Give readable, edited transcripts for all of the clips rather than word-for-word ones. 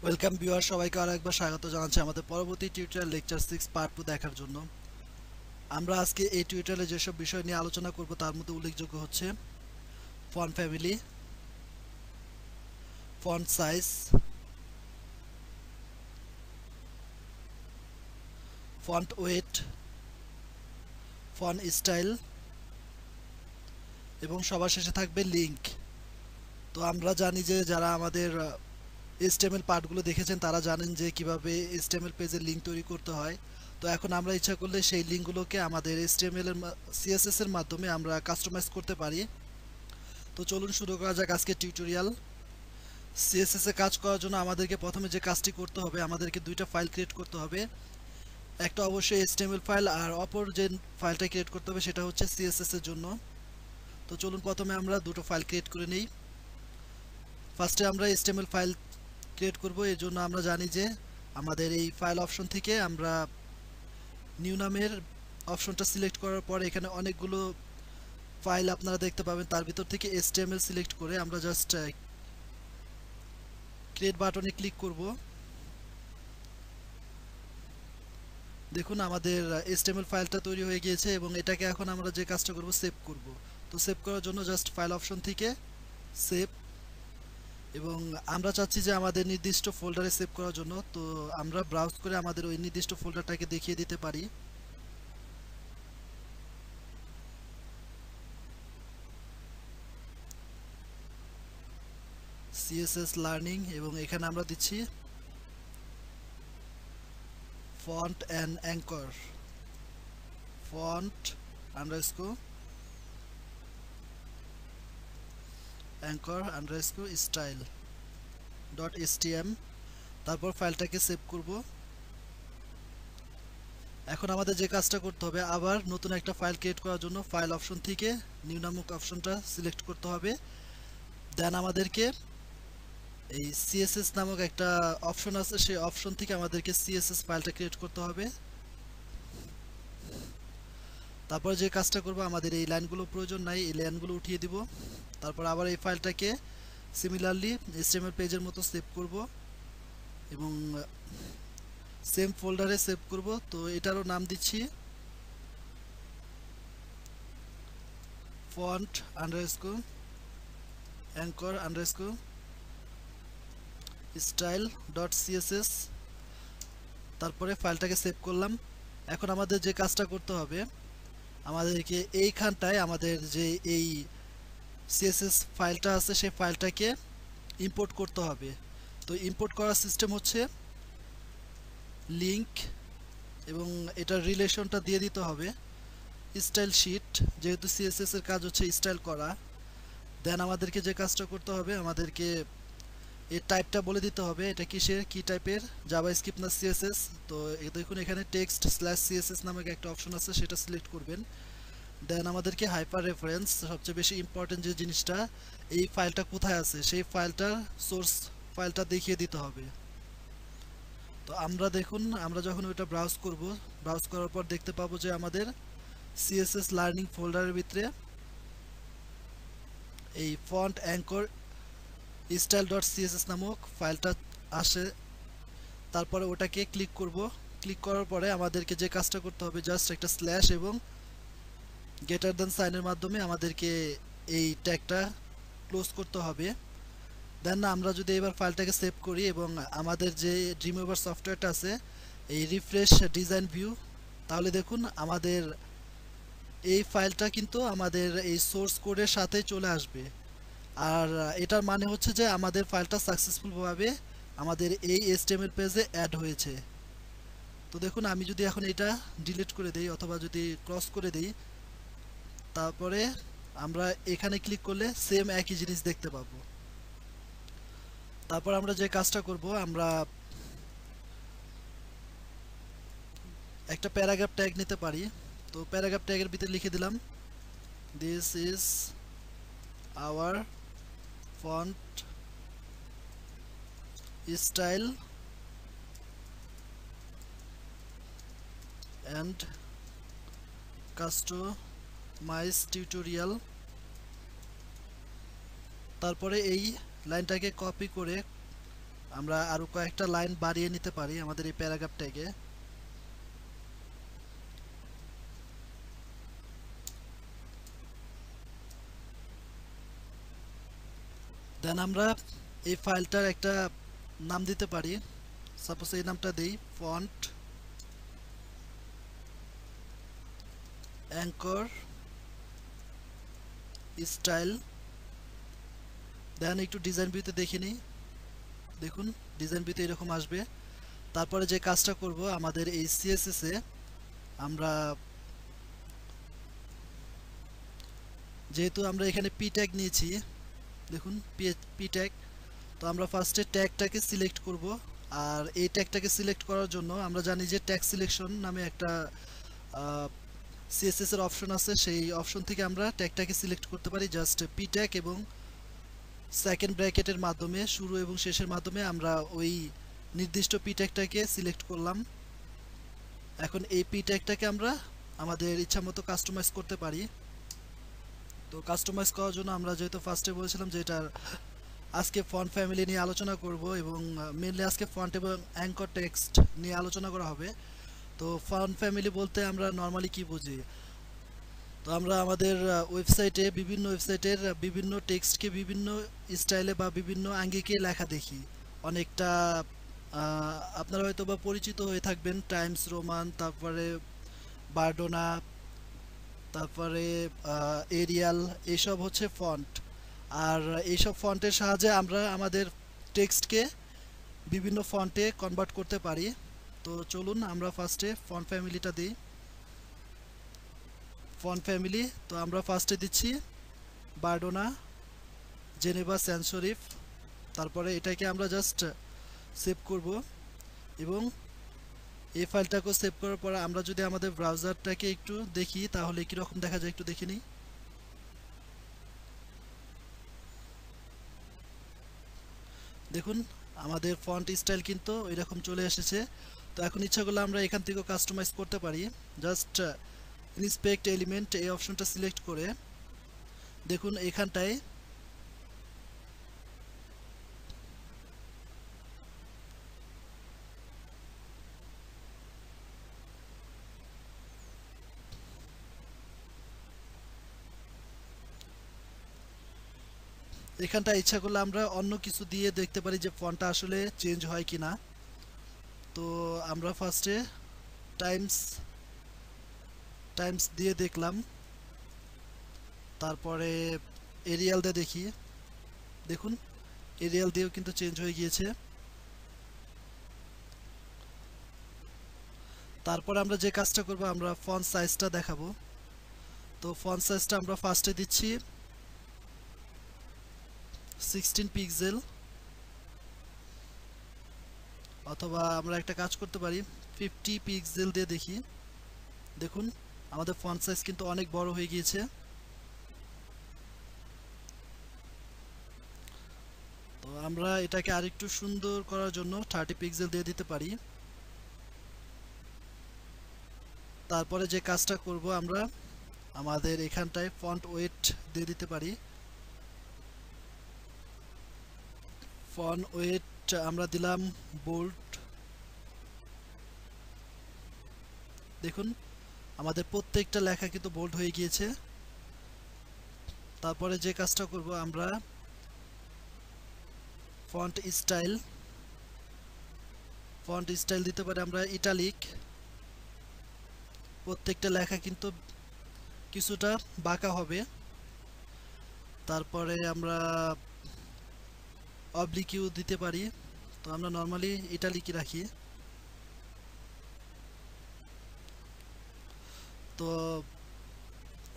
Welcome viewer, সবাইকে আরো একবার স্বাগত জানাচ্ছি আমাদের পরবর্তী টিউটোরিয়াল লেকচার 6 পার্ট 2 দেখার জন্য। আমরা আজকে এই টিউটোরিয়ালে যেসব বিষয় নিয়ে আলোচনা করব তার মধ্যে উল্লেখযোগ্য হচ্ছে font family, font size, font wait, font style এবং সবার শেষে থাকবে লিংক। তো আমরা জানি যে যারা আমাদের HTML পার্টগুলো দেখেছেন তারা জানেন যে কিভাবে HTML পেজের লিংক তৈরি করতে হয়। তো এখন আমরা ইচ্ছা করলে সেই লিংকগুলোকে আমাদের HTML এর CSS এর মাধ্যমে আমরা কাস্টমাইজ করতে পারি। তো চলুন শুরু করা যাক আজকের টিউটোরিয়াল। CSS এ কাজ করার জন্য আমাদেরকে প্রথমে যে কাজটি করতে হবে, আমাদেরকে দুইটা ফাইল ক্রিয়েট করতে হবে। একটা অবশ্যই HTML ফাইল, আর অপর যে ফাইলটা ক্রিয়েট করতে হবে সেটা হচ্ছে CSS এর জন্য। তো চলুন প্রথমে আমরা দুটো ফাইল ক্রিয়েট করে নিই। ফার্স্টে আমরা HTML ফাইল ক্রিয়েট করব। এর জন্য আমরা জানি যে আমাদের এই ফাইল অপশন থেকে আমরা নিউ নামের অপশনটা সিলেক্ট করার পর এখানে অনেকগুলো ফাইল আপনারা দেখতে পাবেন। তার ভিতর থেকে HTML সিলেক্ট করে আমরা জাস্ট ক্রিয়েট বাটনে ক্লিক করব। দেখুন আমাদের HTML ফাইলটা তৈরি হয়ে গিয়েছে এবং এটাকে এখন আমরা যে কাজটা করব সেভ করব। তো সেভ করার জন্য জাস্ট ফাইল অপশন থেকে সেভ, এবং আমরা চাচ্ছি যে আমাদের নির্দিষ্ট ফোল্ডারে সেভ করার জন্য। তো আমরা ব্রাউজ করে আমাদের ওই নির্দিষ্ট ফোল্ডারটাকে দেখিয়ে দিতে পারি। CSS লার্নিং, এবং এখানে আমরা দিচ্ছি font and anchor, font underscore anchor underscore style dot htm। তারপর ফাইলটাকে সেভ করব। এখন আমাদের যে কাজটা করতে হবে, আবার নতুন একটা ফাইল ক্রিয়েট করার জন্য ফাইল অপশন থেকে নিউ নামক অপশনটা সিলেক্ট করতে হবে। দেন আমাদেরকে এই CSS নামক একটা অপশন আছে, সেই অপশন থেকে আমাদেরকে CSS ফাইলটা ক্রিয়েট করতে হবে। তারপর যে কাজটা করব, আমাদের এই লাইনগুলো প্রয়োজন নাই, এই লাইনগুলো উঠিয়ে দিব। তারপর আবার এই ফাইলটাকে সিমিলারলি HTML পেজের মতো সেভ করব এবং সেম ফোল্ডারে সেভ করব। তো এটারও নাম দিচ্ছি font underscore anchor underscore style dot CSS। তারপরে ফাইলটাকে সেভ করলাম। এখন আমাদের যে কাজটা করতে হবে, আমাদেরকে এইখানটায় আমাদের যে এই CSS ফাইলটা আছে সেই ফাইলটাকে ইম্পোর্ট করতে হবে। তো ইম্পোর্ট করার সিস্টেম হচ্ছে লিংক, এবং এটার রিলেশনটা দিয়ে দিতে হবে স্টাইল শিট, যেহেতু CSS এর কাজ হচ্ছে স্টাইল করা। দেন আমাদেরকে যে কাজটা করতে হবে, আমাদেরকে এর টাইপটা বলে দিতে হবে এটা কিসের, কি টাইপের, জাভাস্ক্রিপ্ট না CSS। তো দেখুন এখানে টেক্সট স্ল্যাশ CSS নামক একটা অপশন আছে, সেটা সিলেক্ট করবেন। দেন আমাদেরকে হাইপার রেফারেন্স, সবচেয়ে বেশি ইম্পর্টেন্ট যে জিনিসটা, এই ফাইলটা কোথায় আছে সেই ফাইলটার সোর্স ফাইলটা দেখিয়ে দিতে হবে। তো আমরা দেখুন, আমরা যখন ওইটা ব্রাউজ করব, ব্রাউজ করার পর দেখতে পাবো যে আমাদের CSS লার্নিং ফোল্ডারের ভিতরে এই font anchor style dot CSS নামক ফাইলটা আসে। তারপরে ওটাকে ক্লিক করব। ক্লিক করার পরে আমাদেরকে যে কাজটা করতে হবে, জাস্ট একটা স্ল্যাশ এবং গ্রেটার দ্যান সাইনের মাধ্যমে আমাদেরকে এই ট্যাগটা ক্লোজ করতে হবে। দেন আমরা যদি এবার ফাইলটাকে সেভ করি এবং আমাদের যে ড্রিমওয়েভার সফটওয়্যারটা আছে, এই রিফ্রেশ ডিজাইন ভিউ, তাহলে দেখুন আমাদের এই ফাইলটা কিন্তু আমাদের এই সোর্স কোডের সাথে চলে আসবে। আর এটার মানে হচ্ছে যে আমাদের ফাইলটা সাকসেসফুলভাবে আমাদের এই HTML পেজে অ্যাড হয়েছে। তো দেখুন আমি যদি এখন এটা ডিলিট করে দেই অথবা যদি ক্রস করে দেই, তারপরে আমরা এখানে ক্লিক করলে সেম একই জিনিস দেখতে পাবো। তারপর আমরা যে কাজটা করব, আমরা একটা প্যারাগ্রাফ ট্যাগ নিতে পারি। তো প্যারাগ্রাফ ট্যাগের ভিতরে লিখে দিলাম this is our font style and customise tutorial. তারপরে এই লাইনটাকে কপি করে আমরা আরো কয়েকটা লাইন বাড়িয়ে নিতে পারি আমাদের এই প্যারাগ্রাফটাকে। দেন আমরা এই ফাইলটার একটা নাম দিতে পারি। সাপোজ এই নামটা দেই ফন্ট অ্যাঙ্কর স্টাইল। দেন একটু ডিজাইন ভিউতে দেখে নিই, দেখুন ডিজাইন ভিউতে এরকম আসবে। তারপরে যে কাজটা করব, আমাদের এই সিএসএস এ আমরা যেহেতু আমরা এখানে পি ট্যাগ নিয়েছি, দেখুন পি ট্যাগ, তো আমরা ফার্স্টে ট্যাগটাকে সিলেক্ট করব। আর এই ট্যাগটাকে সিলেক্ট করার জন্য আমরা জানি যে ট্যাগ সিলেকশন নামে একটা সিএসএস এর অপশন আছে, সেই অপশন থেকে আমরা ট্যাগটাকে সিলেক্ট করতে পারি। জাস্ট পি ট্যাগ এবং সেকেন্ড ব্র্যাকেটের মাধ্যমে, শুরু এবং শেষের মাধ্যমে আমরা ওই নির্দিষ্ট পি ট্যাগটাকে সিলেক্ট করলাম। এখন এই পি ট্যাগটাকে আমরা আমাদের ইচ্ছামতো কাস্টমাইজ করতে পারি। তো কাস্টমাইজ করার জন্য আমরা যেহেতু ফার্স্টে বলেছিলাম যে এটার আজকে ফন্ট ফ্যামিলি নিয়ে আলোচনা করব এবং মেনলি আজকে ফন্ট এবং অ্যাঙ্কর টেক্সট নিয়ে আলোচনা করা হবে। তো ফন্ট ফ্যামিলি বলতে আমরা নর্মালি কি বুঝি? তো আমরা আমাদের ওয়েবসাইটে, বিভিন্ন ওয়েবসাইটের বিভিন্ন টেক্সটকে বিভিন্ন স্টাইলে বা বিভিন্ন আঙ্গিকে লেখা দেখি। অনেকটা আপনারা হয়তো বা পরিচিত হয়ে থাকবেন টাইমস রোমান, তারপরে বার্ডোনা, তারপরে এরিয়াল, এইসব হচ্ছে ফন্ট। আর এইসব ফন্টের সাহায্যে আমরা আমাদের টেক্সটকে বিভিন্ন ফন্টে কনভার্ট করতে পারি। তো চলুন আমরা ফার্স্টে ফন্ট ফ্যামিলিটা দিই। ফন্ট ফ্যামিলি, তো আমরা ফার্স্টে দিচ্ছি বার্ডোনা, জেনেভা, স্যান্স শরীফ। তারপরে এটাকে আমরা জাস্ট সেভ করব এবং এই ফাইলটাকেও সেভ করার পর আমরা যদি আমাদের ব্রাউজারটাকে একটু দেখি তাহলে কীরকম দেখা যায় একটু দেখে নিই। দেখুন আমাদের ফন্ট স্টাইল কিন্তু এরকম চলে এসেছে। তো এখন ইচ্ছা করলে আমরা এখান থেকেও কাস্টমাইজ করতে পারি। জাস্ট ইন্সপেক্ট এলিমেন্ট এই অপশনটা সিলেক্ট করে দেখুন এখানটায় ইচ্ছা করলে আমরা অন্য কিছু দিয়ে দেখতে পারি যে ফন্টটা আসলে চেঞ্জ হয় কিনা। তো আমরা ফার্স্টে টাইমস টাইমস দিয়ে দেখলাম, তারপরে এরিয়াল দিয়ে দেখি, দেখুন এরিয়াল দিয়েও কিন্তু চেঞ্জ হয়ে গিয়েছে। তারপর আমরা যে কাজটা করব, আমরা ফন্ট সাইজটা দেখাবো। তো ফন্ট সাইজটা আমরা ফার্স্টে দিচ্ছি 16 পিক্সেল, অথবা আমরা একটা কাজ করতে পারি 50 পিক্সেল দিয়ে দেখি। দেখুন আমাদের ফন্ট সাইজ কিন্তু অনেক বড় হয়ে গিয়েছে। তো আমরা এটাকে আরেকটু সুন্দর করার জন্য 30 পিক্সেল দিয়ে দিতে পারি। তারপরে যে কাজটা করব, আমরা আমাদের এখানটায় ফন্ট ওয়েট দিয়ে দিতে পারি। ফন্ট ওয়েট আমরা দিলাম বোল্ড। দেখুন আমাদের প্রত্যেকটা লেখা কিন্তু বোল্ড হয়ে গিয়েছে। তারপরে যে কাজটা করব, আমরা ফন্ট স্টাইল দিতে পারি আমরা ইটালিক। প্রত্যেকটা লেখা কিন্তু কিছুটা বাঁকা হবে। তারপরে আমরা অবলিকিউ দিতে পারি। তো আমরা নর্মালি ইটালিকই রাখি। তো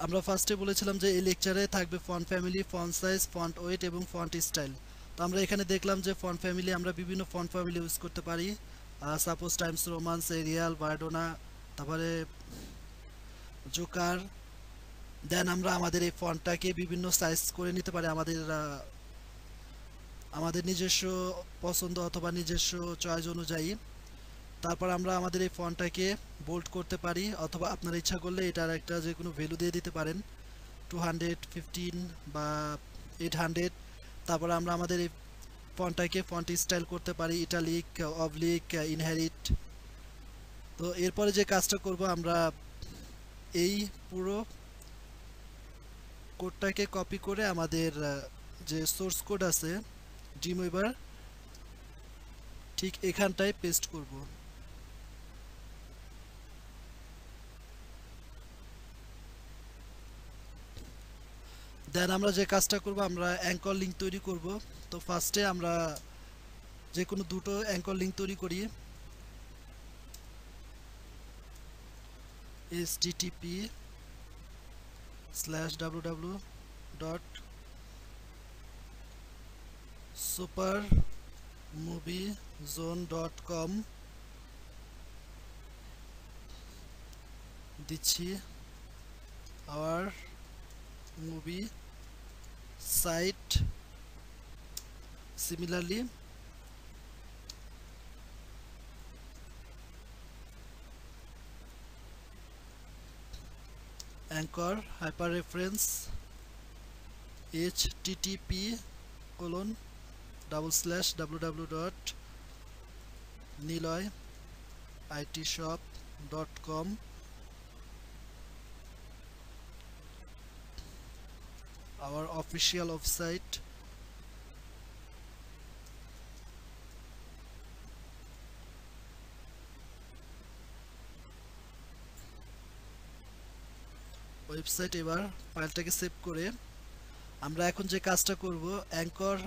আমরা ফার্স্টে বলেছিলাম যে এই লেকচারে থাকবে font family, font size, font wait এবং ফন্ট স্টাইল। তো আমরা এখানে দেখলাম যে ফন্ট ফ্যামিলি আমরা বিভিন্ন ফন্ট ফ্যামিলি ইউজ করতে পারি। সাপোজ টাইমস রোমান্স, এরিয়াল, বার্ডোনা, তারপরে জোকার। দেন আমরা আমাদের এই ফন্টটাকে বিভিন্ন সাইজ করে নিতে পারি আমাদের নিজস্ব পছন্দ অথবা নিজস্ব চয়েস অনুযায়ী। তারপর আমরা আমাদের এই ফন্টটাকে বোল্ড করতে পারি, অথবা আপনারা ইচ্ছা করলে এটার একটা যে কোনো ভ্যালু দিয়ে দিতে পারেন, 215 বা 800। তারপর আমরা আমাদের এই ফন্টটাকে ফন্ট স্টাইল করতে পারি, ইটালিক, অবলিক, ইনহেরিট। তো এরপরে যে কাজটা করব, আমরা এই পুরো কোডটাকে কপি করে আমাদের যে সোর্স কোড আছে ড্রিমউইভার, ঠিক এখানটায় পেস্ট করব। দেন আমরা যে কাজটা করব, আমরা অ্যাঙ্কর লিঙ্ক তৈরি করব। তো ফার্স্টে আমরা যে কোনো দুটো অ্যাঙ্কর লিঙ্ক তৈরি করি। http://www.supermoviezone.com দিচ্ছি our movie site, similarly anchor hyperreference http://www.niloyitshop.com, our official website. Website. এবার ফাইলটাকে সেভ করে আমরা এখন যে কাজটা করব, অ্যাঙ্কর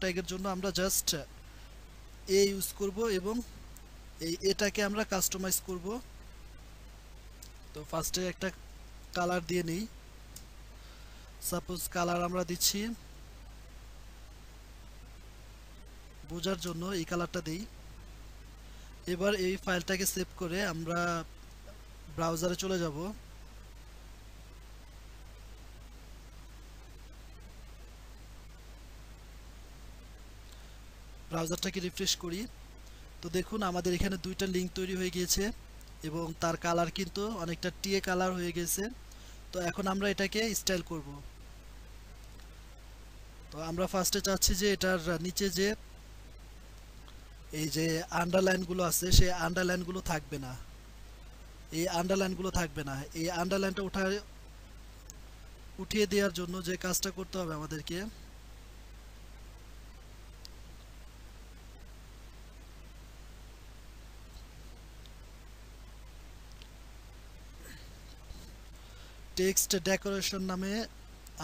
ট্যাগের জন্য আমরা জাস্ট এ ইউজ করব এবং এটাকে আমরা কাস্টমাইজ করব। তো ফার্স্টে একটা কালার দিয়ে নিই। সাপোজ কালার আমরা দিচ্ছি, বোঝার জন্য এই কালারটা দেই। এবার এই ফাইলটাকে সেভ করে আমরা ব্রাউজারে চলে যাব। ব্রাউজারটাকে রিফ্রেশ করি। তো দেখুন আমাদের এখানে দুইটা লিঙ্ক তৈরি হয়ে গিয়েছে এবং তার কালার কিন্তু অনেকটা টিএ কালার হয়ে গেছে। তো এখন আমরা এটাকে স্টাইল করব। তো আমরা ফার্স্টে চাচ্ছি যে এটার নিচে যে এই যে আন্ডারলাইনগুলো আছে, সেই আন্ডারলাইনগুলো থাকবে না, এই আন্ডারলাইনগুলো থাকবে না। এই আন্ডারলাইনটা উঠিয়ে দেওয়ার জন্য যে কাজটা করতে হবে আমাদেরকে, টেক্সট ডেকোরেশন নামে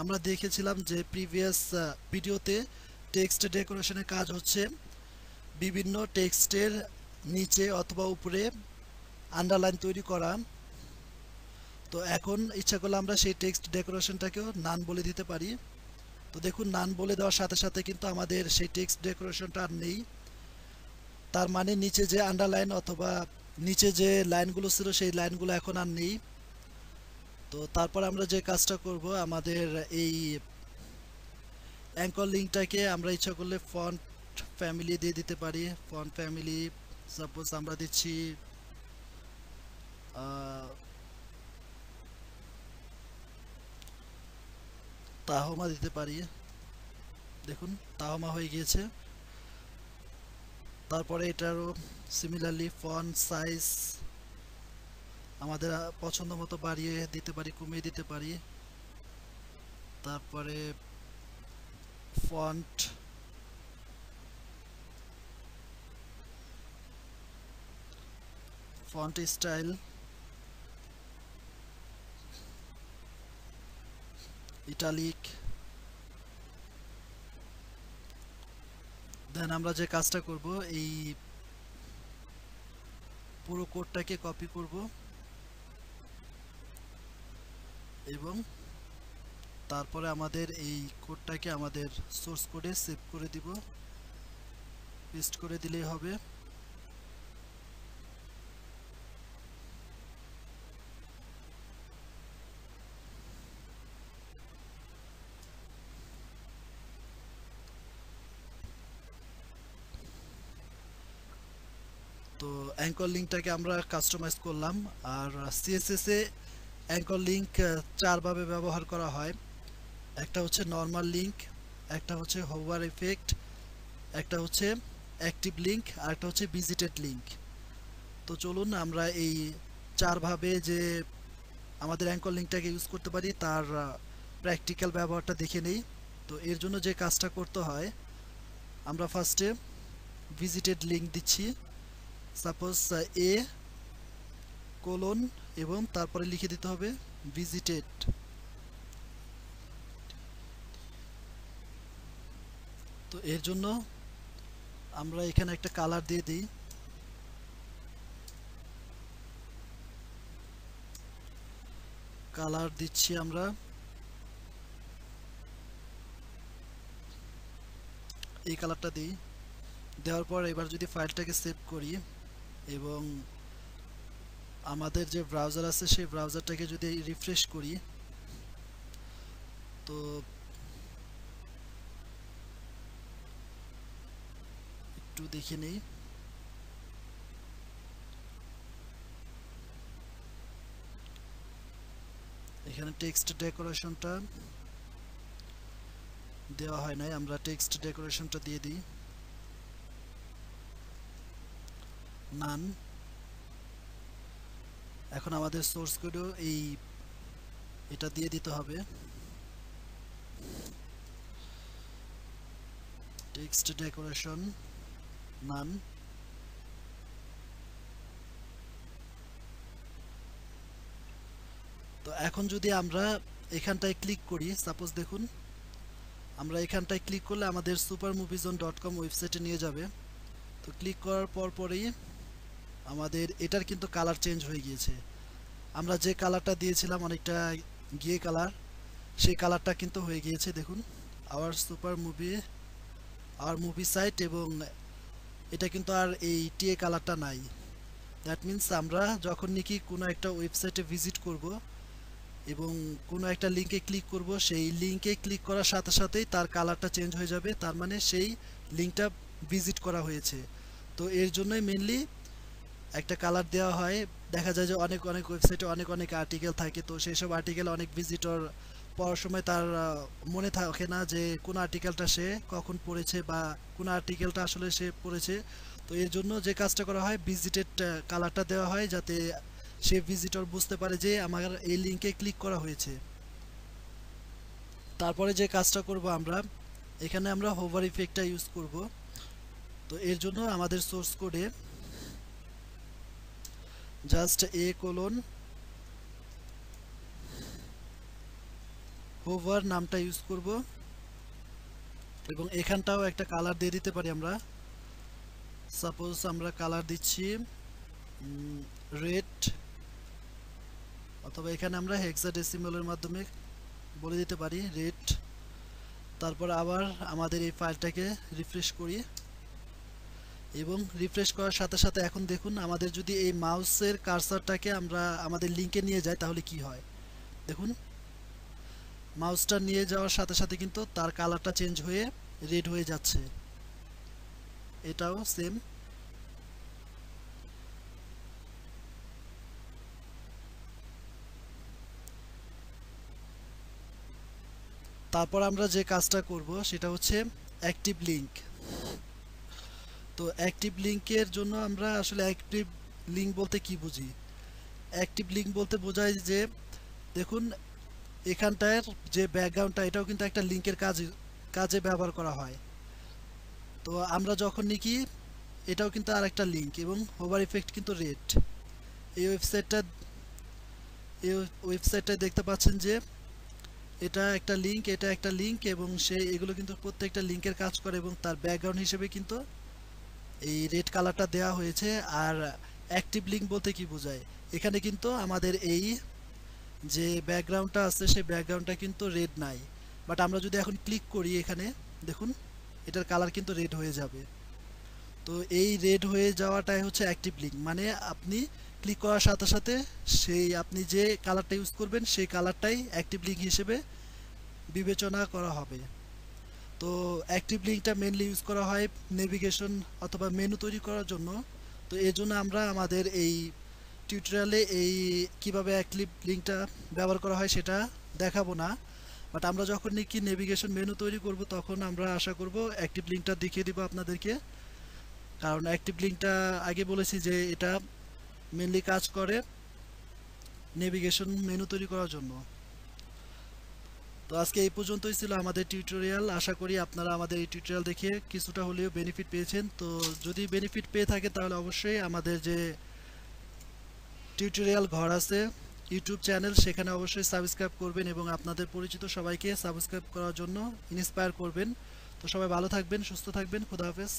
আমরা দেখেছিলাম যে প্রিভিয়াস ভিডিওতে টেক্সট ডেকোরেশনের কাজ হচ্ছে বিভিন্ন টেক্সটের নিচে অথবা উপরে আন্ডারলাইন তৈরি করা। তো এখন ইচ্ছা করলে আমরা সেই টেক্সট ডেকোরেশনটাকেও নান বলে দিতে পারি। তো দেখুন নান বলে দেওয়ার সাথে সাথে কিন্তু আমাদের সেই টেক্সট ডেকোরেশনটা আর নেই। তার মানে নিচে যে আন্ডারলাইন অথবা নিচে যে লাইনগুলো ছিল সেই লাইনগুলো এখন আর নেই। তো তারপর আমরা যে কাজটা করব, আমাদের এই অ্যাঙ্কর লিঙ্কটাকে আমরা ইচ্ছা করলে ফন্ট ফ্যামিলি দিয়ে দিতে পারি। ফন্ট ফ্যামিলি সাপোজ আমরা দিচ্ছি তাহমা দিতে পারি। দেখুন তাহমা হয়ে গিয়েছে। তারপরে এটারও সিমিলারলি ফন্ট সাইজ আমাদের পছন্দ মতো বাড়িয়ে দিতে পারি, কমিয়ে দিতে পারি। তারপরে ফন্ট স্টাইল ইটালিক। দেন আমরা যে কাজটা করব, এই পুরো কোডটাকে কপি করব এবং তারপরে আমাদের এই কোডটাকে আমাদের সোর্স কোডে সেভ করে দিব, পেস্ট করে দিলেই হবে। তো অ্যাঙ্কর লিঙ্কটাকে আমরা কাস্টমাইজ করলাম। আর সিএসএস এ অ্যাঙ্কর লিঙ্ক চারভাবে ব্যবহার করা হয়। একটা হচ্ছে নর্মাল লিঙ্ক, একটা হচ্ছে হোভার ইফেক্ট, একটা হচ্ছে অ্যাক্টিভ লিঙ্ক আর একটা হচ্ছে ভিজিটেড লিঙ্ক। তো চলুন আমরা এই চারভাবে যে আমাদের অ্যাঙ্কর লিঙ্কটাকে ইউজ করতে পারি তার প্র্যাকটিক্যাল ব্যবহারটা দেখে নেই। তো এর জন্য যে কাজটা করতে হয়, আমরা ফার্স্টে ভিজিটেড লিঙ্ক দিচ্ছি। সাপোজ এ কোলন এবং তারপরে লিখে দিতে হবে ভিজিটেড। তো এর জন্য আমরা এখানে একটা কালার দিয়ে দিই। কালার দিচ্ছি আমরা এই কালারটা দিই। দেওয়ার পর এবার যদি ফাইলটাকে সেভ করি এবং আমাদের যে ব্রাউজার আছে সেই ব্রাউজারটাকে যদি রিফ্রেশ করি, তো একটু দেখে নেই। এখানে টেক্সট ডেকোরেশনটা দেওয়া হয় নাই, আমরা টেক্সট ডেকোরেশনটা দিয়ে দিই নান। এখন আমাদের সোর্স কোডও এটা দিয়ে দিতে হবে, টেক্সট ডেকোরেশন নান। তো এখন যদি আমরা এখানটায় ক্লিক করি, সাপোজ দেখুন আমরা এখানটায় ক্লিক করলে আমাদের supermoviezone.com ওয়েবসাইটে নিয়ে যাবে। তো ক্লিক করার পরেই আমাদের এটার কিন্তু কালার চেঞ্জ হয়ে গিয়েছে। আমরা যে কালারটা দিয়েছিলাম অনেকটা গিয়ে কালার, সেই কালারটা কিন্তু হয়ে গিয়েছে। দেখুন আওয়ার মুভি সাইট, এবং এটা কিন্তু আর এই টিএ কালারটা নাই। দ্যাট মিন্স আমরা যখন নাকি কোনো একটা ওয়েবসাইটে ভিজিট করব এবং কোনো একটা লিঙ্কে ক্লিক করব, সেই লিঙ্কে ক্লিক করার সাথে সাথেই তার কালারটা চেঞ্জ হয়ে যাবে, তার মানে সেই লিঙ্কটা ভিজিট করা হয়েছে। তো এর জন্যই মেনলি একটা কালার দেওয়া হয়। দেখা যায় যে অনেক অনেক ওয়েবসাইটে অনেক অনেক আর্টিকেল থাকে, তো সেই সব আর্টিকেল অনেক ভিজিটর পড়ার সময় তার মনে থাকে না যে কোন আর্টিকেলটা সে কখন পড়েছে বা কোন আর্টিকেলটা আসলে সে পড়েছে। তো এর জন্য যে কাজটা করা হয়, ভিজিটেড কালারটা দেওয়া হয় যাতে সে ভিজিটর বুঝতে পারে যে আমার এই লিঙ্কে ক্লিক করা হয়েছে। তারপরে যে কাজটা করব আমরা, এখানে আমরা হোভার ইফেক্টটা ইউজ করব। তো এর জন্য আমাদের সোর্স কোডে জাস্ট এ কোলন হোভার নামটা ইউজ করব এবং এখানটাও একটা কালার দিয়ে দিতে পারি আমরা। সাপোজ আমরা কালার দিচ্ছি রেড, অথবা এখানে আমরা হেক্সাডেসিমালের মাধ্যমে বলে দিতে পারি রেড। তারপর আবার আমাদের এই ফাইলটাকে রিফ্রেশ করি এবং রিফ্রেশ করার সাথে সাথে এখন দেখুন আমাদের যদি এই মাউসের কার্সারটাকে আমরা আমাদের লিঙ্কে নিয়ে যাই তাহলে কি হয় দেখুন। মাউসটা নিয়ে যাওয়ার সাথে সাথে কিন্তু তার কালারটা চেঞ্জ হয়ে রেড হয়ে যাচ্ছে। এটাও সেম। তারপর আমরা যে কাজটা করব সেটা হচ্ছে অ্যাক্টিভ লিঙ্ক। তো অ্যাক্টিভ লিঙ্কের জন্য আমরা আসলে অ্যাক্টিভ লিঙ্ক বলতে কি বুঝি? অ্যাক্টিভ লিঙ্ক বলতে বোঝায় যে দেখুন এখানটার যে ব্যাকগ্রাউন্ডটা এটাও কিন্তু একটা লিঙ্কের কাজে ব্যবহার করা হয়। তো আমরা যখন নাকি এটাও কিন্তু আর একটা লিঙ্ক এবং হোভার ইফেক্ট কিন্তু রেড। এই ওয়েবসাইটটায় দেখতে পাচ্ছেন যে এটা একটা লিঙ্ক, এটা একটা লিঙ্ক, এবং এগুলো কিন্তু প্রত্যেকটা লিঙ্কের কাজ করে এবং তার ব্যাকগ্রাউন্ড হিসেবে কিন্তু এই রেড কালারটা দেওয়া হয়েছে। আর অ্যাক্টিভ লিঙ্ক বলতে কি বোঝায়, এখানে কিন্তু আমাদের এই যে ব্যাকগ্রাউন্ডটা আছে সেই ব্যাকগ্রাউন্ডটা কিন্তু রেড নাই, বাট আমরা যদি এখন ক্লিক করি এখানে দেখুন এটার কালার কিন্তু রেড হয়ে যাবে। তো এই রেড হয়ে যাওয়াটাই হচ্ছে অ্যাক্টিভ লিঙ্ক, মানে আপনি ক্লিক করার সাথে সাথে সেই আপনি যে কালারটা ইউজ করবেন সেই কালারটাই অ্যাক্টিভ লিঙ্ক হিসেবে বিবেচনা করা হবে। তো অ্যাক্টিভ লিঙ্কটা মেনলি ইউজ করা হয় নেভিগেশন অথবা মেনু তৈরি করার জন্য। তো এর জন্য আমরা আমাদের এই টিউটোরিয়ালে এই কিভাবে অ্যাক্টিভ লিঙ্কটা ব্যবহার করা হয় সেটা দেখাবো না, বাট বাট আমরা যখন নাকি নেভিগেশন মেনু তৈরি করব তখন আমরা আশা করব অ্যাক্টিভ লিঙ্কটা দেখিয়ে দিব আপনাদেরকে। কারণ অ্যাক্টিভ লিঙ্কটা আগে বলেছি যে এটা মেনলি কাজ করে নেভিগেশন মেনু তৈরি করার জন্য। তো আজকে এই পর্যন্তই ছিল আমাদের টিউটোরিয়াল। আশা করি আপনারা আমাদের এই টিউটোরিয়াল দেখে কিছুটা হলেও বেনিফিট পেয়েছেন। তো যদি বেনিফিট পেয়ে থাকেন তাহলে অবশ্যই আমাদের যে টিউটোরিয়াল ঘর আছে ইউটিউব চ্যানেল, সেখানে অবশ্যই সাবস্ক্রাইব করবেন এবং আপনাদের পরিচিত সবাইকে সাবস্ক্রাইব করার জন্য ইন্সপায়ার করবেন। তো সবাই ভালো থাকবেন, সুস্থ থাকবেন, খোদা হাফেজ।